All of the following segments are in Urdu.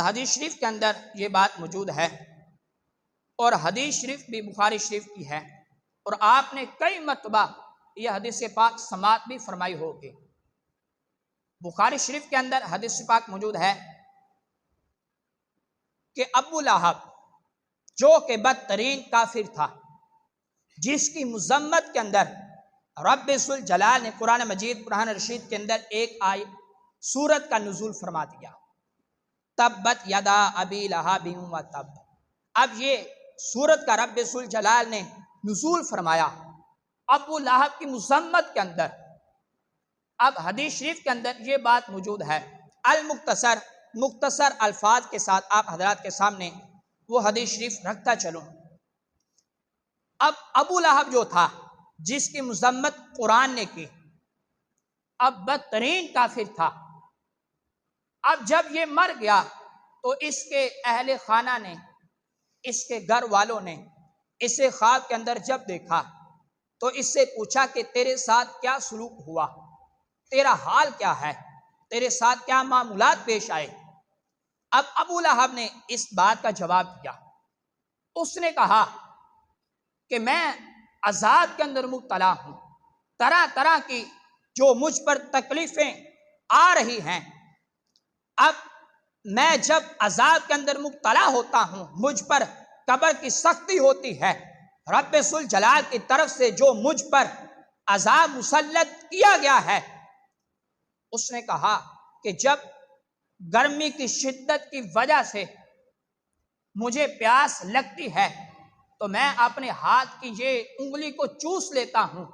حدیث شریف کے اندر یہ بات موجود ہے، اور حدیث شریف بھی بخاری شریف کی ہے، اور آپ نے کئی مرتبہ یہ حدیث پاک سماعت بھی فرمائی ہوگی۔ بخاری شریف کے اندر حدیث پاک موجود ہے کہ ابو لہب جو کہ بدترین کافر تھا، جس کی مذمت کے اندر رب ذوالجلال نے قرآن مجید قرآن رشید کے اندر ایک سورت کا نزول فرما دیا، تبت یدا ابی لہب و تب۔ اب یہ سورت کا رب ذوالجلال نے نزول فرمایا ابو لہب کی مذمت کے اندر۔ اب حدیث شریف کے اندر یہ بات موجود ہے، مختصر الفاظ کے ساتھ آپ حضرات کے سامنے وہ حدیث شریف رکھتا چلوں۔ اب ابو لہب جو تھا، جس کی مذمت قرآن نے کی، اب بدترین کافر تھا۔ اب جب یہ مر گیا تو اس کے اہل خانہ نے، اس کے گھر والوں نے اسے خواب کے اندر جب دیکھا تو اس سے پوچھا کہ تیرے ساتھ کیا سلوک ہوا، تیرا حال کیا ہے، تیرے ساتھ کیا معاملات پیش آئے۔ اب ابو لہب نے اس بات کا جواب دیا، اس نے کہا کہ میں عذاب کے اندر مبتلا ہوں، طرح طرح کی جو مجھ پر تکلیفیں آ رہی ہیں۔ اب میں جب عذاب کے اندر مبتلا ہوتا ہوں، مجھ پر قبر کی سختی ہوتی ہے، رب ذوالجلال کی طرف سے جو مجھ پر عذاب مسلط کیا گیا ہے۔ اس نے کہا کہ جب گرمی کی شدت کی وجہ سے مجھے پیاس لگتی ہے تو میں اپنے ہاتھ کی یہ انگلی کو چوس لیتا ہوں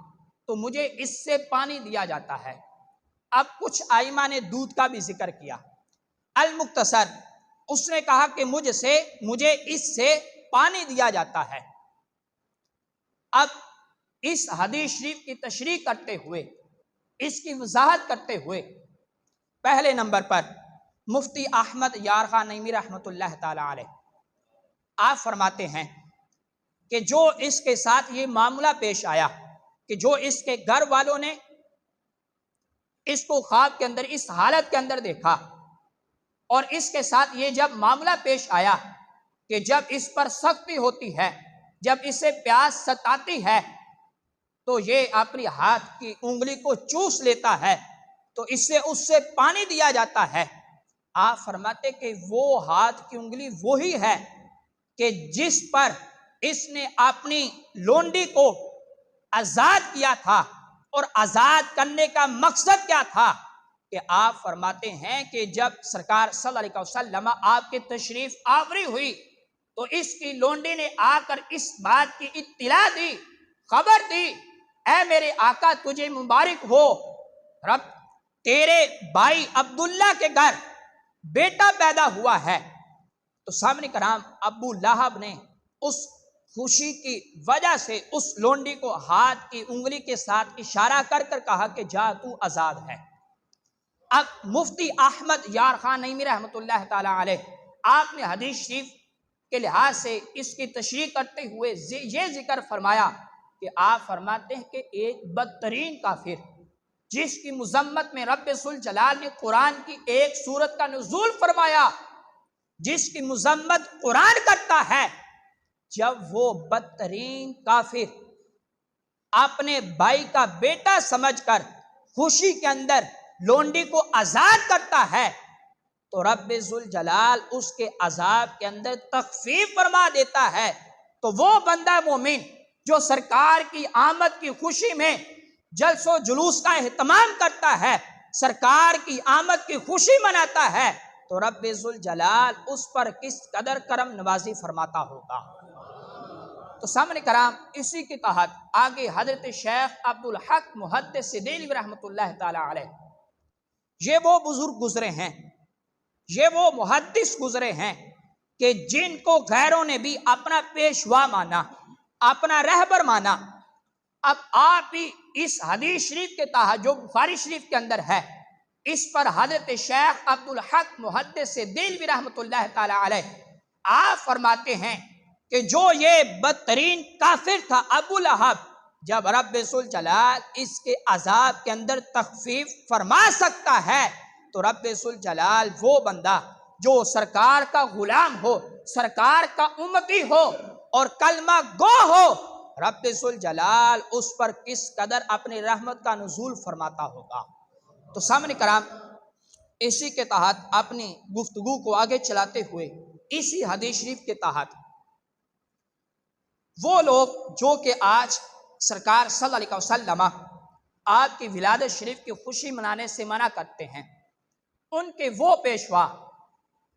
تو مجھے اس سے پانی دیا جاتا ہے۔ اب کچھ ائمہ نے دودھ کا بھی ذکر کیا۔ المختصر اس نے کہا کہ مجھے اس سے پانی دیا جاتا ہے۔ اب اس حدیث شریف کی تشریح کرتے ہوئے، اس کی وضاحت کرتے ہوئے، پہلے نمبر پر مفتی احمد یار خان نعیمی رحمۃ اللہ تعالی علیہ آپ فرماتے ہیں کہ جو اس کے ساتھ یہ معاملہ پیش آیا کہ جو اس کے گھر والوں نے اس کو خواب کے اندر اس حالت کے اندر دیکھا، اور اس کے ساتھ یہ جب معاملہ پیش آیا کہ جب اس پر سختی ہوتی ہے، جب اسے پیاس ستاتی ہے تو یہ اپنی ہاتھ کی انگلی کو چوس لیتا ہے تو اس سے پانی دیا جاتا ہے۔ آپ فرماتے کہ وہ ہاتھ کی انگلی وہی ہے کہ جس پر اس نے اپنی لونڈی کو آزاد کیا تھا، اور آزاد کرنے کا مقصد کیا تھا کہ آپ فرماتے ہیں کہ جب سرکار صلی اللہ علیہ وسلم آپ کی تشریف آوری ہوئی تو اس کی لونڈی نے آ کر اس بات کی اطلاع دی، خبر دی، اے میرے آقا تجھے مبارک ہو، رب تیرے بھائی عبداللہ کے گھر بیٹا پیدا ہوا ہے۔ تو سامنے کرام ابو لہب نے اس خوشی کی وجہ سے اس لونڈی کو ہاتھ کی انگلی کے ساتھ اشارہ کر کر کہا کہ جا تو آزاد ہے۔ اب مفتی احمد یار خان نعیمی رحمۃ اللہ تعالی علیہ آپ نے حدیث شریف کے لحاظ سے اس کی تشریح کرتے ہوئے یہ ذکر فرمایا کہ آپ فرماتے ہیں کہ ایک بدترین کافر جس کی مذمت میں رب ذوالجلال نے قرآن کی ایک سورت کا نزول فرمایا، جس کی مذمت قرآن کرتا ہے، جب وہ بدترین کافر اپنے بھائی کا بیٹا سمجھ کر خوشی کے اندر لونڈی کو آزاد کرتا ہے تو رب ذوالجلال اس کے عذاب کے اندر تخفیف فرما دیتا ہے۔ تو وہ بندہ مومن جو سرکار کی آمد کی خوشی میں جلس و جلوس کا اہتمام کرتا ہے، سرکار کی آمد کی خوشی مناتا ہے، تو رب ذوالجلال اس پر کس قدر کرم نوازی فرماتا ہوگا۔ تو سامنے کرام اسی کے تحت آگے حضرت شیخ عبدالحق محدث دہلوی رحمۃ اللہ تعالی علیہ، یہ وہ بزرگ گزرے ہیں، یہ وہ محدث گزرے ہیں کہ جن کو غیروں نے بھی اپنا پیشوا مانا، اپنا رہبر مانا۔ اب آپ ہی اس حدیث شریف کے تحت جو بخاری شریف کے اندر ہے، اس پر حضرت شیخ عبدالحق محدث دہلوی رحمۃ اللہ تعالی علیہ آپ فرماتے ہیں کہ جو یہ بدترین کافر تھا ابو لہب، جب رب ذوالجلال اس کے عذاب کے اندر تخفیف فرما سکتا ہے تو رب ذوالجلال وہ بندہ جو سرکار کا غلام ہو، سرکار کا امتی ہو اور کلمہ گو ہو، رب ذوالجلال اس پر کس قدر اپنی رحمت کا نزول فرماتا ہوگا۔ تو سامنے کرام، اسی کے تحت اپنی گفتگو کو آگے چلاتے ہوئے اسی حدیث شریف کے تحت وہ لوگ جو کہ آج سرکار صلی اللہ علیہ وسلم آپ کی ولادت شریف کی خوشی منانے سے منع کرتے ہیں، ان کے وہ پیشوا،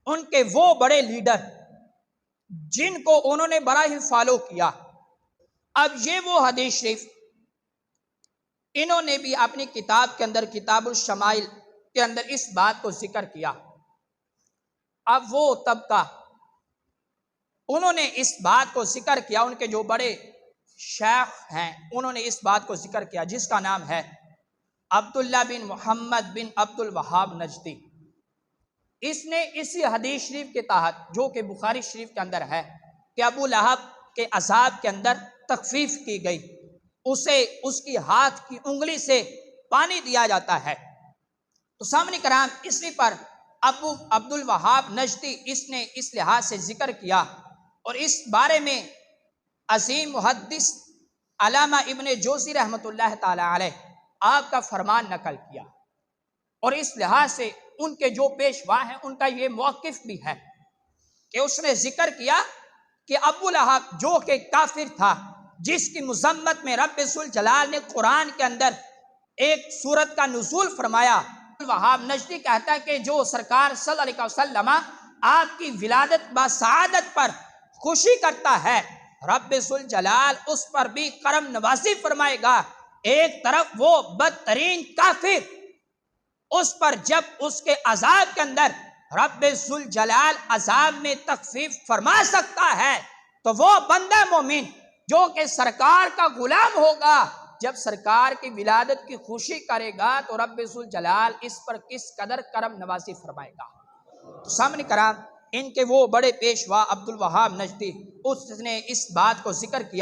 ان کے وہ بڑے لیڈر جن کو انہوں نے بڑا ہی فالو کیا، اب یہ وہ حدیث شریف انہوں نے بھی اپنی کتاب کے اندر، کتاب الشمائل کے اندر اس بات کو ذکر کیا۔ اب وہ طبقہ انہوں نے اس بات کو ذکر کیا، ان کے جو بڑے شیخ ہیں انہوں نے اس بات کو ذکر کیا، جس کا نام ہے عبداللہ بن محمد بن عبد الوہاب نجدی۔ اس نے اسی حدیث شریف کے تحت جو کہ بخاری شریف کے اندر ہے کہ ابو لہب کے عذاب کے اندر تخفیف کی گئی، اسے اس کی ہاتھ کی انگلی سے پانی دیا جاتا ہے، تو سامنے کرام اسی پر ابو عبد الوہاب نجدی اس نے اس لحاظ سے ذکر کیا، اور اس بارے میں عظیم محدث علامہ ابن جوزی رحمۃ اللہ تعالی علیہ آپ کا فرمان نقل کیا، اور اس لحاظ سے ان کے جو پیشوا ہیں ان کا یہ موقف بھی ہے کہ اس نے ذکر کیا کہ ابو لہب جو کہ کافر تھا، جس کی مذمت میں رب ذوالجلال نے قرآن کے اندر ایک سورت کا نزول فرمایا، وہاب نجدی کہتا ہے کہ جو سرکار صلی اللہ علیہ وسلم آپ کی ولادت با سعادت پر خوشی کرتا ہے، رب ذوالجلال اس پر بھی کرم نوازی فرمائے گا۔ ایک طرف وہ بدترین کافر، اس پر جب اس کے عذاب کے اندر رب ذوالجلال عذاب میں تخفیف فرما سکتا ہے، تو وہ بندہ مومن جو کہ سرکار کا غلام ہوگا، جب سرکار کی ولادت کی خوشی کرے گا تو رب ذوالجلال اس پر کس قدر کرم نوازی فرمائے گا۔ تو سامنے کرام، ان کے وہ بڑے پیشوا عبد الوہاب نجدی اس نے اس بات کو ذکر کیا۔